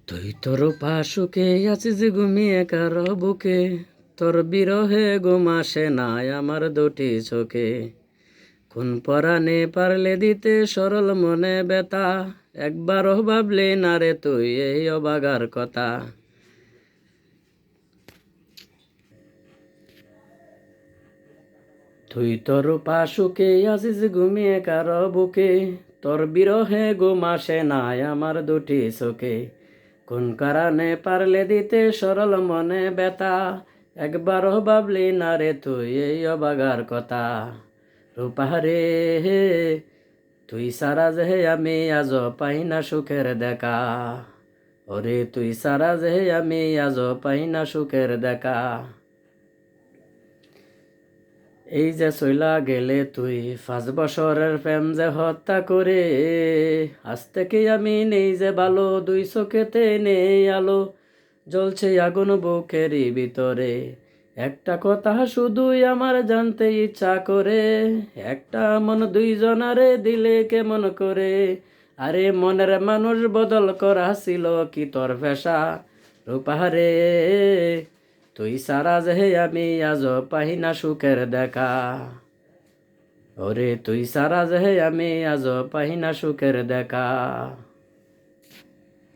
তুই তোর পাশুকে আছিস ঘুমিয়ে কার বুকে, তোর বিরহে ঘুম আসে নাই আমার দুটি চোখে। কোন পরাণে পারলে দিতে সরল মনে ব্যথা, একবারও ভাবলি না রে তুই এই অবাগার কথা। তুই তোর পাশুকে আছিস ঘুমিয়ে কার বুকে, তোর বিরহে ঘুম আসে নাই আমার দুটি চোখে। কোন কারণে পারলে দিতে সরল মনে ব্যথা, একবারও ভাবলি না রে তুই এই অবাগার কথা। রূপারে তুই সারা যে আমি আজ পাই না সুখের দেখা, ওরে তুই সারা যে আমি আজ পাই না সুখের দেখা। এই যে চইলা গেলে তুই 5 বছরের প্রেম যে হত্যা করে, আজ থেকে আমি নেই যে ভালো, দুই চোখেতে নেই আলো, জ্বলছে আগুন বুকেরই ভিতরে। একটা কথা শুধুই আমার জানতে ইচ্ছা করে, একটা মন দুইজনারে দিলে কেমন করে। আরে মনের মানুষ বদল করা ছিল কি তোর পেশা? রূপারে তুই সারা যে আমি আজ পাই না সুখের দেখা, ওরে তুই সারা যে আমি আজ পাই না সুখের দেখা।